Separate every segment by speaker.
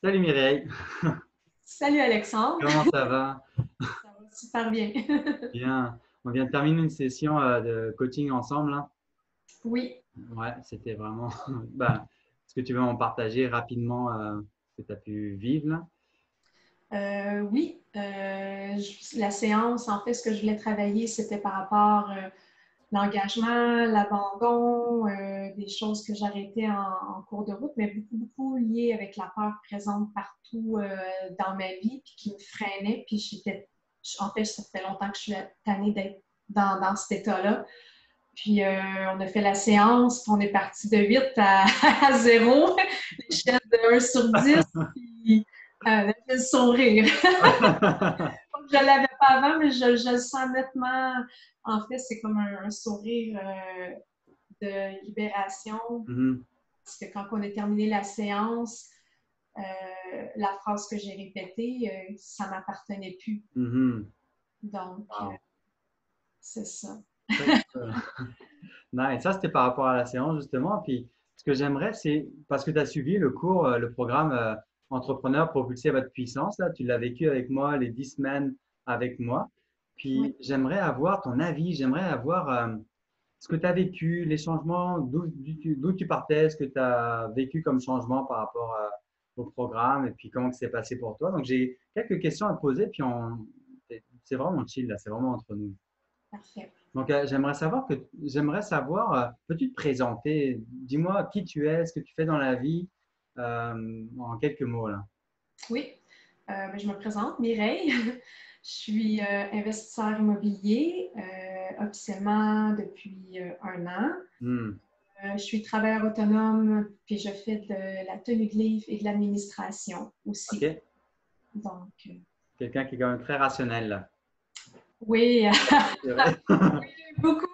Speaker 1: Salut Mireille,
Speaker 2: Salut Alexandre,
Speaker 1: comment ça va?
Speaker 2: ça va super bien.
Speaker 1: Bien, on vient de terminer une session de coaching ensemble, hein.
Speaker 2: Oui,
Speaker 1: Ouais, c'était vraiment. Ben, est-ce que tu veux m'en partager rapidement ce que tu as pu vivre là?
Speaker 2: oui. La séance, en fait, ce que je voulais travailler, c'était par rapport l'engagement, l'abandon, des choses que j'arrêtais en cours de route, mais beaucoup, beaucoup liées avec la peur présente partout dans ma vie, puis qui me freinait. Puis en fait, ça fait longtemps que je suis tannée d'être dans cet état-là. Puis on a fait la séance, puis on est parti de 8 à 0, l'échelle de 1 sur 10, puis elle a fait le sourire. Je ne l'avais pas avant, mais je le sens nettement. En fait, c'est comme un sourire de libération,
Speaker 1: Mhm,
Speaker 2: parce que quand on a terminé la séance, la phrase que j'ai répétée, ça ne m'appartenait plus.
Speaker 1: mhm.
Speaker 2: Donc,
Speaker 1: Wow,
Speaker 2: c'est ça.
Speaker 1: très cool. Nice. Ça, c'était par rapport à la séance justement. Puis, ce que j'aimerais, c'est parce que tu as suivi le cours, le programme Entrepreneur propulsé à votre puissance, là, tu l'as vécu avec moi, les 10 semaines avec moi.
Speaker 2: Oui.
Speaker 1: Puis, j'aimerais avoir ton avis, j'aimerais avoir ce que tu as vécu, les changements, d'où tu partais, ce que tu as vécu comme changement par rapport au programme et puis comment que c'est passé pour toi. Donc, j'ai quelques questions à te poser, puis c'est vraiment chill, là, c'est vraiment entre nous.
Speaker 2: Parfait.
Speaker 1: Donc, j'aimerais savoir, peux-tu te présenter? Dis-moi qui tu es, ce que tu fais dans la vie, en quelques mots, là.
Speaker 2: Oui, ben, je me présente, Mireille. Je suis investisseur immobilier officiellement depuis 1 an.
Speaker 1: Hmm.
Speaker 2: Je suis travailleur autonome, puis je fais de la tenue de livre et de l'administration aussi.
Speaker 1: OK?
Speaker 2: Donc,
Speaker 1: Quelqu'un qui est quand même très rationnel, là.
Speaker 2: oui,
Speaker 1: C'est vrai.
Speaker 2: beaucoup.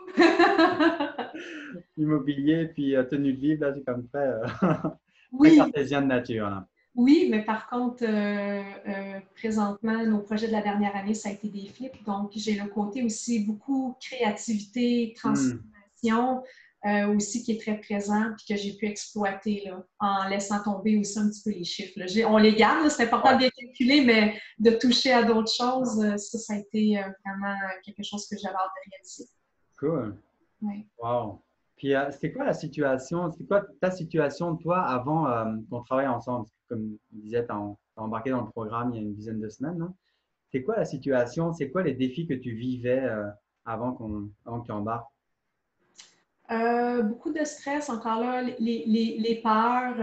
Speaker 1: Immobilier, puis tenue de livre, là, c'est comme très, très
Speaker 2: Oui,
Speaker 1: cartésien de nature, là.
Speaker 2: oui, mais par contre, présentement, nos projets de la dernière année, ça a été des flips. Donc, j'ai le côté aussi beaucoup créativité,
Speaker 1: Hmm.
Speaker 2: transformation aussi qui est très présent puis que j'ai pu exploiter là, en laissant tomber aussi un petit peu les chiffres. Là. On les garde, là, c'est important de
Speaker 1: Ouais,
Speaker 2: bien calculer, mais de toucher à d'autres choses, ça a été vraiment quelque chose que j'avais hâte de réaliser.
Speaker 1: cool.
Speaker 2: Ouais.
Speaker 1: Wow. Puis, c'était quoi la situation, c'était quoi ta situation, toi, avant qu'on travaille ensemble? Parce que, comme tu disais, tu as embarqué dans le programme il y a une dizaine de semaines, non? C'est quoi la situation? C'est quoi les défis que tu vivais avant que tu embarques?
Speaker 2: Beaucoup de stress, encore là, les peurs,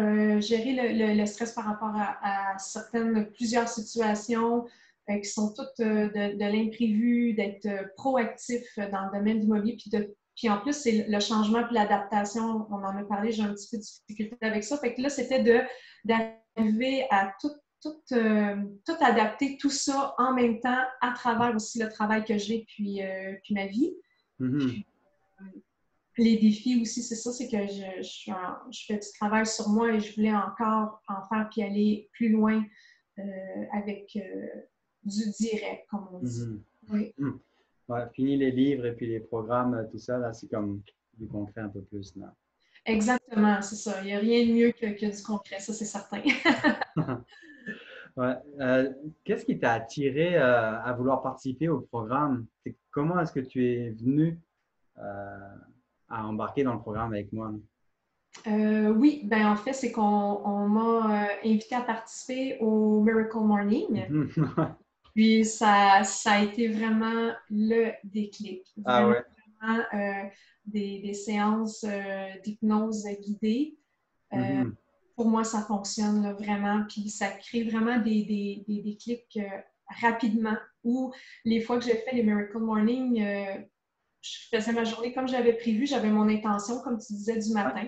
Speaker 2: gérer le stress par rapport à plusieurs situations qui sont toutes de l'imprévu, d'être proactif dans le domaine de l'immobilier. Puis en plus, c'est le changement puis l'adaptation. On en a parlé, j'ai un petit peu de difficulté avec ça. Fait que là, c'était d'arriver à tout adapter, tout ça en même temps, à travers aussi le travail que j'ai, puis ma vie.
Speaker 1: Mhm.
Speaker 2: Les défis aussi, c'est ça, c'est que je fais du travail sur moi et je voulais encore en faire puis aller plus loin euh, avec du direct, comme on dit.
Speaker 1: Mhm.
Speaker 2: Oui,
Speaker 1: Mhm. Ouais, fini les livres et puis les programmes, tout ça, là, c'est comme du concret un peu plus, là.
Speaker 2: exactement, c'est ça. Il n'y a rien de mieux que du concret, ça, c'est certain.
Speaker 1: Ouais. Qu'est-ce qui t'a attiré à vouloir participer au programme? Comment est-ce que tu es venu euh, à embarquer dans le programme avec moi?
Speaker 2: Oui, ben en fait, c'est qu'on m'a invité à participer au Miracle Morning.
Speaker 1: Mhm.
Speaker 2: Puis ça a été vraiment le déclic.
Speaker 1: Ah
Speaker 2: Vraiment,
Speaker 1: ouais.
Speaker 2: vraiment des séances d'hypnose guidée. Euh,
Speaker 1: Mhm.
Speaker 2: pour moi, ça fonctionne là, vraiment. Puis ça crée vraiment des déclics rapidement. Ou les fois que j'ai fait les Miracle Morning, je faisais ma journée comme j'avais prévu. J'avais mon intention, comme tu disais, du
Speaker 1: Ouais.
Speaker 2: matin.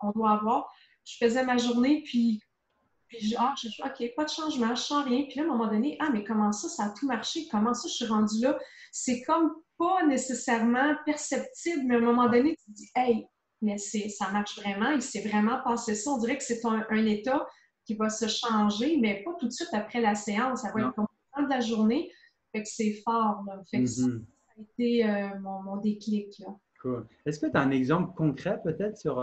Speaker 2: On doit avoir. Je faisais ma journée, puis je dis, OK, pas de changement, je sens rien. Puis là, à un moment donné, ah, mais comment ça a tout marché? Comment ça, je suis rendue là? C'est comme pas nécessairement perceptible, mais à un moment donné, tu te dis, hey, mais ça marche vraiment, il s'est vraiment passé ça. On dirait que c'est un état qui va se changer, mais pas tout de suite après la séance. Ça va être
Speaker 1: Non.
Speaker 2: comme au temps de la journée. Fait que c'est fort, là. Fait que ça
Speaker 1: Mhm.
Speaker 2: a été mon déclic, là.
Speaker 1: Cool. Est-ce que tu as un exemple concret peut-être sur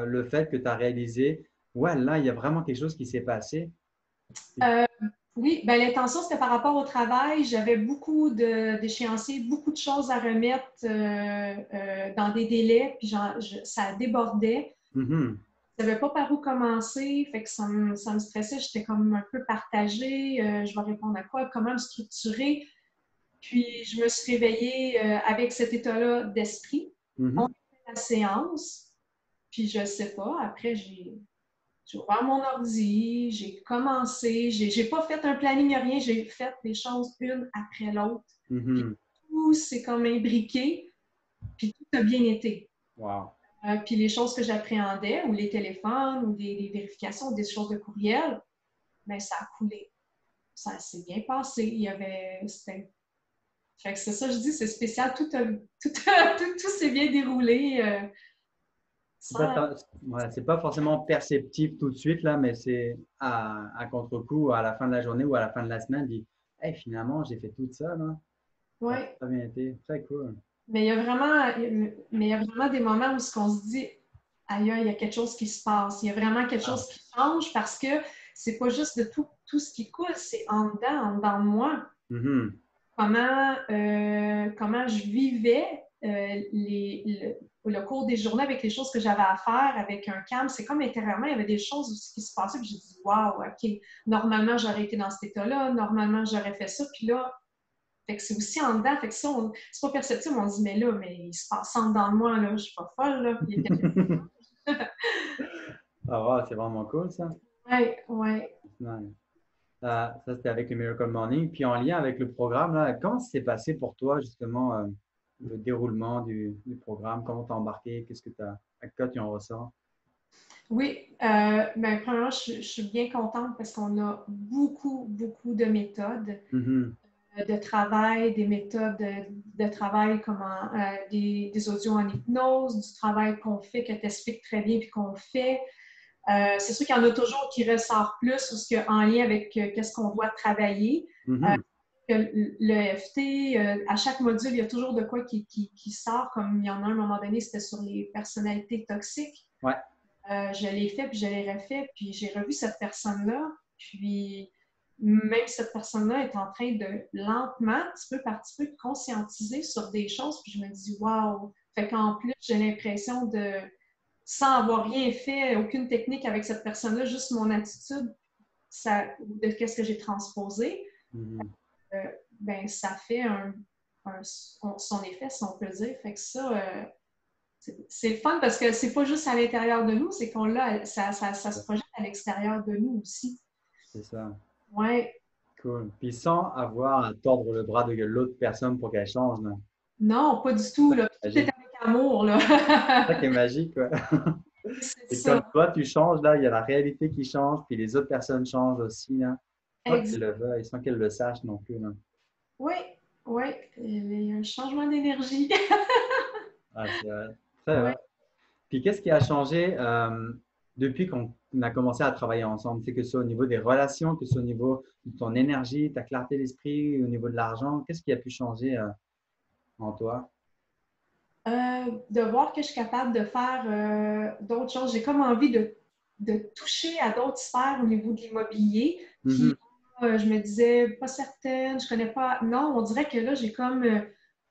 Speaker 1: le fait que tu as réalisé ouais, là, il y a vraiment quelque chose qui s'est passé.
Speaker 2: Euh, oui, ben, l'intention, c'était par rapport au travail. J'avais beaucoup d'échéanciers, beaucoup de choses à remettre dans des délais, puis ça débordait.
Speaker 1: Mhm.
Speaker 2: Je ne savais pas par où commencer, fait que ça me stressait. J'étais comme un peu partagée. Je vais répondre à quoi? Comment me structurer? Puis, je me suis réveillée avec cet état-là d'esprit. On a
Speaker 1: Mhm.
Speaker 2: fait la séance, puis je ne sais pas. Après, j'ai ouvert mon ordi, j'ai commencé, j'ai pas fait un planning, rien, j'ai fait les choses une après l'autre. Puis
Speaker 1: Mhm.
Speaker 2: tout s'est comme imbriqué, puis tout a bien été.
Speaker 1: Wow.
Speaker 2: Puis les choses que j'appréhendais, ou les téléphones, ou des vérifications, des choses de courriel, bien, ça a coulé. Ça s'est bien passé. Fait que c'est ça, je dis, c'est spécial. Tout s'est bien déroulé.
Speaker 1: C'est pas,
Speaker 2: Sans...
Speaker 1: ouais, c'est pas forcément perceptif tout de suite, là, mais c'est à contre-coup, à la fin de la journée ou à la fin de la semaine, dit, hey, finalement, j'ai fait tout ça, là. Ça
Speaker 2: Ouais.
Speaker 1: a bien été. Très cool.
Speaker 2: Mais il y a vraiment des moments où ce qu'on se dit, aïe, il y a quelque chose qui se passe. Il y a vraiment quelque
Speaker 1: Ah.
Speaker 2: chose qui change parce que c'est pas juste de tout ce qui coule, c'est en dedans de moi.
Speaker 1: Mhm.
Speaker 2: Comment je vivais le cours des journées avec les choses que j'avais à faire avec un calme. C'est comme intérieurement, il y avait des choses aussi qui se passaient. Puis j'ai dit, waouh, OK, normalement, j'aurais été dans cet état-là. Normalement, j'aurais fait ça. Puis là, fait que c'est aussi en dedans. Fait que ça, c'est pas perceptible. On se dit, mais là, mais il se passe en dedans de moi, là. Je suis pas folle, là. Il y a quelque chose.
Speaker 1: Ah, wow, c'est vraiment cool, ça.
Speaker 2: Ouais, ouais.
Speaker 1: Ouais. Ça, c'était avec le Miracle Morning. Puis en lien avec le programme, là, comment ça s'est passé pour toi, justement, le déroulement du programme? Comment t'as embarqué? Qu'est-ce que t'as, à quoi tu en ressors?
Speaker 2: Oui, ben, premièrement, je suis bien contente parce qu'on a beaucoup, beaucoup de méthodes
Speaker 1: Mhm.
Speaker 2: de travail, des méthodes de travail comme des audios en hypnose, du travail qu'on fait, que tu expliques très bien puis qu'on fait. C'est sûr qu'il y en a toujours qui ressort plus ou ce que, en lien avec qu'est-ce qu'on doit travailler. Euh,
Speaker 1: Mhm.
Speaker 2: le FT, à chaque module, il y a toujours de quoi qui sort, comme il y en a un moment donné, c'était sur les personnalités toxiques.
Speaker 1: Ouais.
Speaker 2: Je l'ai fait, puis je l'ai refait, puis j'ai revu cette personne-là, puis même cette personne-là est en train de lentement, petit peu par petit peu, conscientiser sur des choses, puis je me dis, waouh! Fait qu'en plus, j'ai l'impression sans avoir rien fait, aucune technique avec cette personne-là, juste mon attitude de qu'est-ce que j'ai transposé,
Speaker 1: Mhm.
Speaker 2: euh, ben ça fait son effet, si on peut dire. Fait que ça, c'est le fun parce que c'est pas juste à l'intérieur de nous, c'est qu'on l'a, ça se projette à l'extérieur de nous aussi.
Speaker 1: C'est ça.
Speaker 2: Ouais.
Speaker 1: Cool. Puis sans avoir à tordre le bras de l'autre personne pour qu'elle change, là.
Speaker 2: Non, pas du tout, là. Tout est
Speaker 1: Magique.
Speaker 2: avec amour, là.
Speaker 1: C'est ça qui est magique, quoi.
Speaker 2: C'est
Speaker 1: Et comme
Speaker 2: ça.
Speaker 1: toi, tu changes, là, il y a la réalité qui change, puis les autres personnes changent aussi, là. Sans qu'elles
Speaker 2: Exact.
Speaker 1: le veuillent, sans qu'elles le sachent non plus, là.
Speaker 2: Oui, oui. Il y a un changement d'énergie.
Speaker 1: Ah, c'est vrai. Très
Speaker 2: Oui.
Speaker 1: vrai. Puis qu'est-ce qui a changé depuis qu'on a commencé à travailler ensemble? C'est que ce soit au niveau des relations, que ce soit au niveau de ton énergie, ta clarté d'esprit, au niveau de l'argent, qu'est-ce qui a pu changer en toi?
Speaker 2: De voir que je suis capable de faire d'autres choses. J'ai comme envie de toucher à d'autres sphères au niveau de l'immobilier qui,
Speaker 1: Mhm.
Speaker 2: je me disais, pas certaine, je connais pas. Non, on dirait que là, j'ai comme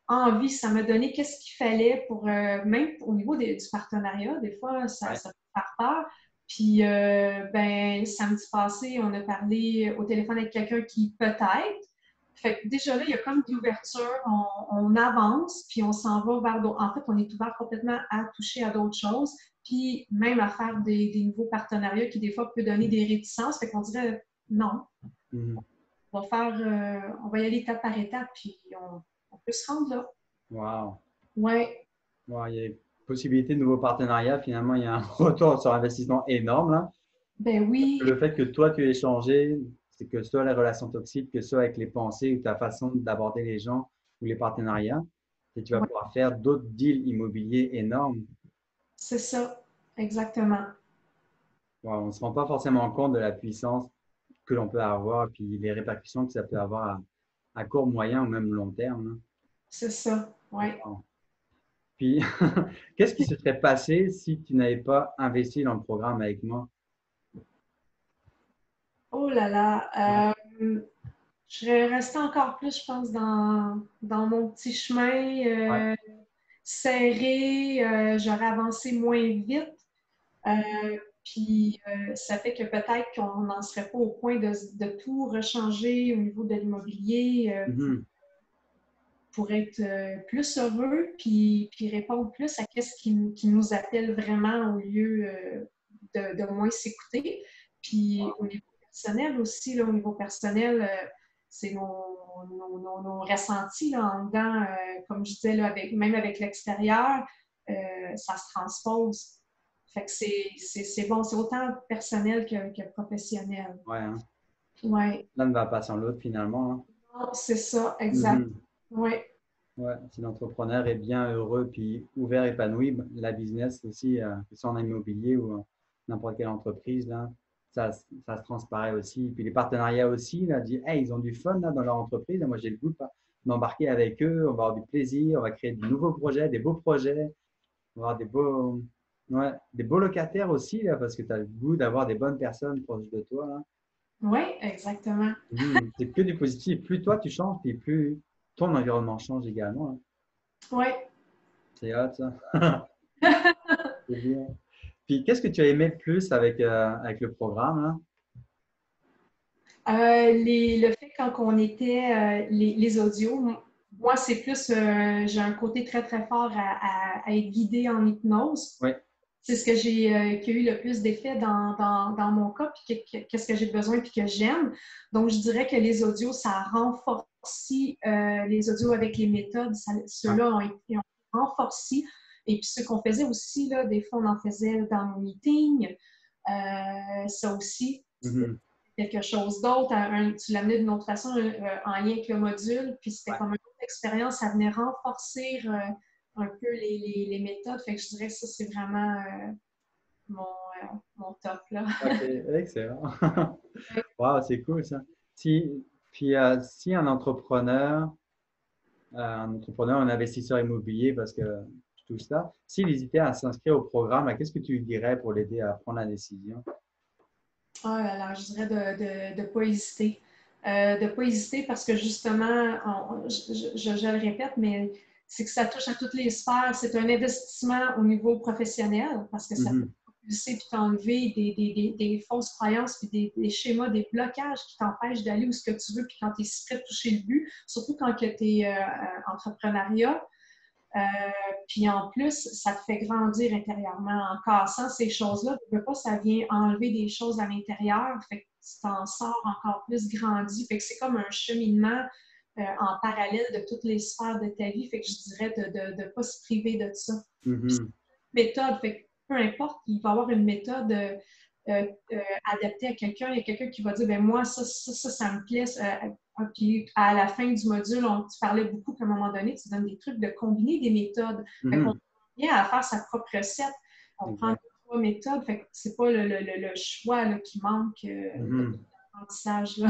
Speaker 2: envie, ça m'a donné qu'est-ce qu'il fallait pour, même au niveau du partenariat, des fois,
Speaker 1: Ouais.
Speaker 2: ça peut faire peur. Puis, ben, samedi passé, on a parlé au téléphone avec quelqu'un qui peut-être. Fait que déjà là, il y a comme de l'ouverture, on avance, puis on s'en va vers d'autres. En fait, on est ouvert complètement à toucher à d'autres choses, puis même à faire des nouveaux partenariats qui, des fois, peuvent donner des réticences. Fait qu'on dirait non,
Speaker 1: Mhm.
Speaker 2: on va y aller étape par étape, puis on peut se rendre là.
Speaker 1: Wow.
Speaker 2: Ouais,
Speaker 1: Wow. Il y a possibilité de nouveaux partenariats. Finalement, il y a un retour sur investissement énorme, là.
Speaker 2: ben oui,
Speaker 1: Le fait que toi, tu aies changé, c'est que soit les relations toxiques, que soit avec les pensées ou ta façon d'aborder les gens ou les partenariats, et tu vas
Speaker 2: ouais,
Speaker 1: pouvoir faire d'autres deals immobiliers énormes.
Speaker 2: c'est ça, exactement.
Speaker 1: Ouais, on ne se rend pas forcément compte de la puissance que l'on peut avoir, puis les répercussions que ça peut avoir à court, moyen ou même long terme,
Speaker 2: C'est ça,
Speaker 1: là.
Speaker 2: ouais.
Speaker 1: Wow. Puis, qu'est-ce qui se serait passé si tu n'avais pas investi dans le programme avec moi?
Speaker 2: Oh là là. Je serais restée encore plus, je pense, dans mon petit
Speaker 1: Ouais.
Speaker 2: chemin serré. J'aurais avancé moins vite. Puis ça fait que peut-être qu'on n'en serait pas au point de tout rechanger au niveau de l'immobilier
Speaker 1: Mhm.
Speaker 2: pour être plus heureux, puis répondre plus à qui nous appelle vraiment au lieu de moins s'écouter. Puis au niveau personnel aussi, là, au niveau personnel, c'est nos ressentis là, en dedans, comme je disais, là, même avec l'extérieur, ça se transpose. Fait que c'est bon, c'est autant personnel que professionnel.
Speaker 1: Ouais, hein.
Speaker 2: Oui,
Speaker 1: L'un ne va pas sans l'autre finalement, hein.
Speaker 2: c'est ça, exact.
Speaker 1: Mhm.
Speaker 2: Oui,
Speaker 1: Ouais, si l'entrepreneur est bien heureux puis ouvert, épanoui, la business aussi, que ce soit en immobilier ou n'importe quelle entreprise, là, ça se transparaît aussi. Puis les partenariats aussi, là, dit, hey, ils ont du fun là, dans leur entreprise. Moi, j'ai le goût d'embarquer avec eux. On va avoir du plaisir. On va créer de nouveaux projets, des beaux projets. On va avoir ouais, des beaux locataires aussi, là, parce que tu as le goût d'avoir des bonnes personnes proches de toi, là.
Speaker 2: oui, exactement.
Speaker 1: C'est que du positif. Plus toi, tu changes, puis plus ton environnement change également, hein.
Speaker 2: Oui.
Speaker 1: C'est hot, ça. C'est bien. Puis, qu'est-ce que tu as aimé le plus avec le programme, là?
Speaker 2: Le fait quand on était les audios, moi, c'est plus, j'ai un côté très, très fort à être guidée en hypnose.
Speaker 1: Oui.
Speaker 2: C'est ce que qui a eu le plus d'effet dans mon cas, puis qu'est-ce que j'ai besoin, puis que j'aime. Donc, je dirais que les audios, ça renforce les audios avec les méthodes,
Speaker 1: Ah.
Speaker 2: ceux-là ont renforcé. Et puis, ce qu'on faisait aussi, là, des fois, on en faisait dans nos meetings. Ça aussi, c'était
Speaker 1: Mhm.
Speaker 2: quelque chose d'autre. Tu l'amenais d'une autre façon en lien avec le module, puis c'était
Speaker 1: Ouais.
Speaker 2: comme une autre expérience. Ça venait renforcer un peu les méthodes. Fait que je dirais que ça, c'est vraiment mon, mon top, là.
Speaker 1: OK, excellent. Wow, c'est cool ça. Si, puis, si un entrepreneur, un investisseur immobilier, parce que tout ça, s'il hésitait à s'inscrire au programme, là, qu'est-ce que tu lui dirais pour l'aider à prendre la décision?
Speaker 2: Ah là là, je dirais de ne pas hésiter. De ne pas hésiter parce que justement, je le répète, mais c'est que ça touche à toutes les sphères. C'est un investissement au niveau professionnel parce que ça peut
Speaker 1: Mhm.
Speaker 2: propulser puis t'enlever des fausses croyances puis des schémas, des blocages qui t'empêchent d'aller où ce que tu veux puis quand tu es si près de toucher le but, surtout quand tu es entrepreneuriat. Euh, Puis en plus, ça te fait grandir intérieurement en cassant ces choses-là. Tu veux pas, ça vient enlever des choses à l'intérieur. Fait que tu t'en sors encore plus grandi. Fait que c'est comme un cheminement en parallèle de toutes les sphères de ta vie. Fait que je dirais de ne pas se priver de ça. Puis,
Speaker 1: Mhm.
Speaker 2: méthode, fait que peu importe, il va y avoir une méthode adaptée à quelqu'un. Il y a quelqu'un qui va dire, ben moi, ça me plaît. Puis à la fin du module, tu parlais beaucoup qu'à un moment donné, tu donnes des trucs de combiner des méthodes. Fait qu'on
Speaker 1: Mhm.
Speaker 2: vient à faire sa propre recette. On prend
Speaker 1: Exact.
Speaker 2: trois méthodes. Fait que c'est pas le choix là, qui manque de tout
Speaker 1: Mhm.
Speaker 2: l'apprentissage. Là.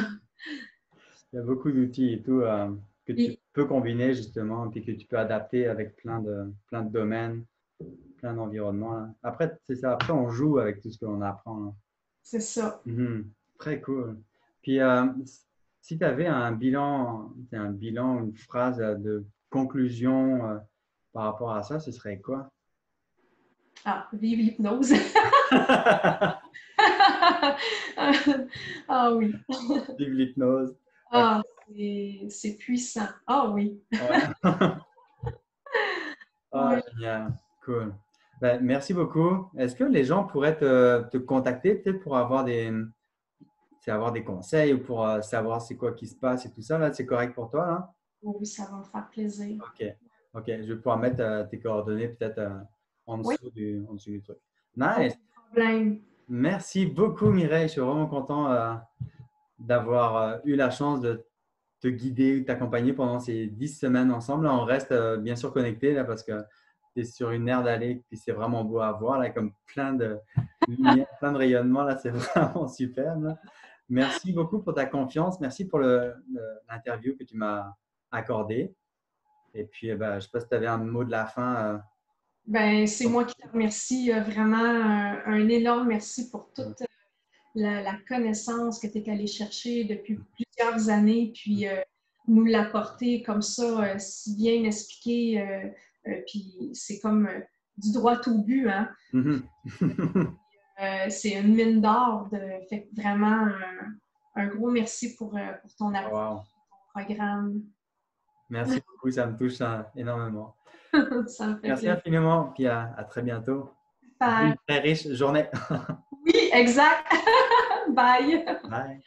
Speaker 1: Il y a beaucoup d'outils et tout que tu
Speaker 2: Puis,
Speaker 1: peux combiner justement, puis que tu peux adapter avec plein de domaines, plein d'environnements, là. Après, c'est ça. Après, on joue avec tout ce que l'on apprend, là.
Speaker 2: c'est ça.
Speaker 1: Mhm. Très cool. Puis, si tu avais un bilan, une phrase de conclusion par rapport à ça, ce serait quoi?
Speaker 2: Ah, vive l'hypnose. Ah oui.
Speaker 1: Vive l'hypnose. Ok.
Speaker 2: Ah, c'est puissant. Ah oui.
Speaker 1: Ouais. Ah,
Speaker 2: Oui.
Speaker 1: génial. Cool. Ben, merci beaucoup. Est-ce que les gens pourraient te contacter peut-être pour avoir des conseils ou pour savoir c'est quoi qui se passe et tout ça, là, c'est correct pour toi, là?
Speaker 2: Oui, ça va me faire plaisir.
Speaker 1: OK. OK. Je vais pouvoir mettre tes coordonnées peut-être
Speaker 2: Oui,
Speaker 1: en dessous du truc.
Speaker 2: aucun
Speaker 1: Nice.
Speaker 2: problème.
Speaker 1: Merci beaucoup, Mireille. Je suis vraiment content d'avoir eu la chance de te guider, t'accompagner pendant ces 10 semaines ensemble. Là, on reste bien sûr connecté là, parce que tu es sur une aire d'aller, puis c'est vraiment beau à voir, là, comme plein de lumière, plein de rayonnements. Là, c'est vraiment superbe, là. Merci beaucoup pour ta confiance. Merci pour l'interview que tu m'as accordée. Et puis, ben, je ne sais pas si tu avais un mot de la fin.
Speaker 2: Ben, c'est moi qui te remercie vraiment un énorme merci pour toute la connaissance que tu es allé chercher depuis plusieurs années, puis nous l'apporter comme ça, si bien expliqué, puis c'est comme du droit au but, hein? C'est une mine d'or. Fait vraiment un gros merci pour ton appui,
Speaker 1: Wow.
Speaker 2: ton programme.
Speaker 1: Merci beaucoup, ça me touche énormément.
Speaker 2: Ça me fait
Speaker 1: Merci
Speaker 2: plaisir.
Speaker 1: infiniment, puis à très bientôt. Une
Speaker 2: Super.
Speaker 1: très riche journée.
Speaker 2: Oui, exact. Bye.
Speaker 1: Bye.